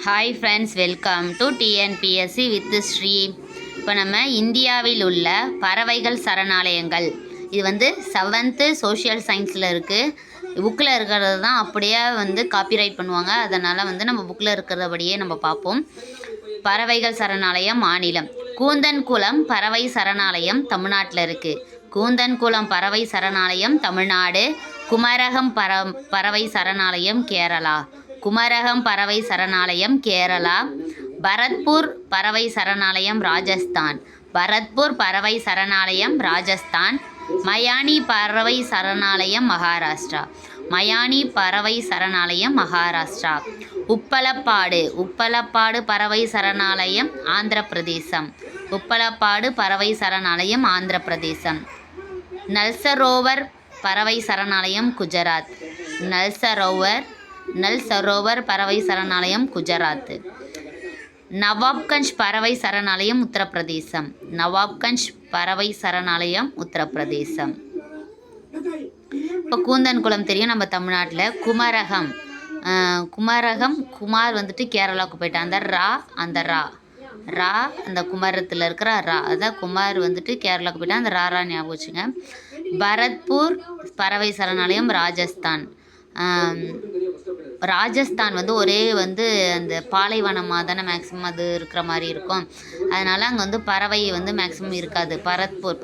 Hi friends, welcome to TNPSC with Sri. இப்போ நம்ம இந்தியாவில் உள்ள பறவைகள் சரணாலயங்கள், இது வந்து 7th சோஷியல் சயின்ஸில் இருக்குது. புக்கில் இருக்கிறது தான் அப்படியே காப்பிரைட் பண்ணுவாங்க. அதனால் நம்ம புக்கில் இருக்கிறபடியே நம்ம பார்ப்போம். பறவைகள் சரணாலயம் மாநிலம் கூந்தன்குளம் பறவை சரணாலயம் தமிழ்நாட்டில் இருக்குது. கூந்தன்குளம் பறவை சரணாலயம் தமிழ்நாடு. குமரகம் பறவை சரணாலயம் கேரளா. குமரகம் பறவை சரணாலயம் கேரளா. பரத்பூர் பறவை சரணாலயம் ராஜஸ்தான். பரத்பூர் பறவை சரணாலயம் ராஜஸ்தான். மயானி பறவை சரணாலயம் மகாராஷ்டிரா. மயானி பறவை சரணாலயம் மகாராஷ்டிரா. உப்பலப்பாடு பறவை சரணாலயம் ஆந்திர பிரதேசம். உப்பலப்பாடு பறவை சரணாலயம் ஆந்திர பிரதேசம். நல்சரோவர் பறவை சரணாலயம் குஜராத். நல்சரோவர் பறவை சரணாலயம் குஜராத். நவாப்கஞ்ச் பறவை சரணாலயம் உத்தரப்பிரதேசம். நவாப்கஞ்ச் பறவை சரணாலயம் உத்தரப்பிரதேசம். இப்போ கூந்தன்குளம் தெரியும் நம்ம தமிழ்நாட்டில். குமரகம் குமார் கேரளாவுக்கு போயிட்டான். அந்த குமரத்தில் இருக்கிற ரா, அதான் குமார் கேரளாவுக்கு போயிட்டான். அந்த ரா ஞாபகம் வச்சுங்க. பரத்பூர் பறவை சரணாலயம் ராஜஸ்தான். ராஜஸ்தான் ஒரே அந்த பாலைவனமாக தானே மேக்ஸிமம் அது இருக்கிற மாதிரி இருக்கும். அதனால் அங்கே பறவை மேக்ஸிமம் இருக்காது. பரத்பூர்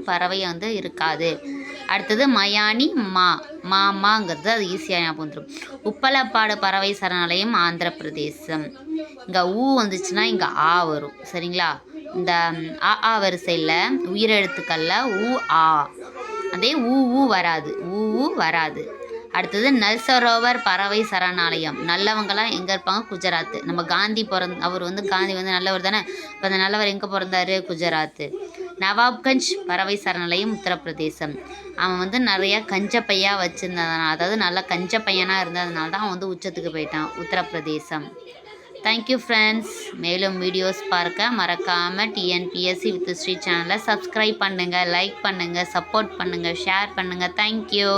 பறவை இருக்காது. அடுத்தது மயானி மாங்கிறது அது ஈஸியாக ஞாபகம் வந்துடும். உப்பலப்பாடு பறவை சரணாலயம் ஆந்திர பிரதேசம். இங்கே ஊ வந்துச்சுன்னா இங்கே ஆ வரும், சரிங்களா? இந்த ஆ வரிசையில் உயிரெழுத்துக்களில் ஊ ஆ, அதே ஊ வராது. அடுத்தது நல்சரோவர் பறவை சரணாலயம். நல்லவங்களாம் எங்கே இருப்பாங்க? குஜராத். நம்ம காந்தி அவர் காந்தி நல்லவர் தானே. இப்போ அந்த நல்லவர் எங்கே பிறந்தார்? குஜராத். நவாப்கஞ்ச் பறவை சரணாலயம் உத்தரப்பிரதேசம். அவன் நிறையா கஞ்ச பையாக வச்சுருந்ததுனால, அதாவது நல்ல கஞ்ச பையனாக இருந்ததுனால தான் அவன் உச்சத்துக்கு போயிட்டான், உத்தரப்பிரதேசம். Thank you friends. மேலும் வீடியோஸ் பார்க்க மறக்காமல் டிஎன்பிஎஸ்சி வித் ஸ்ரீ சேனலை சப்ஸ்கிரைப் பண்ணுங்கள், லைக் பண்ணுங்கள், சப்போர்ட் பண்ணுங்கள், ஷேர் பண்ணுங்கள். தேங்க்யூ.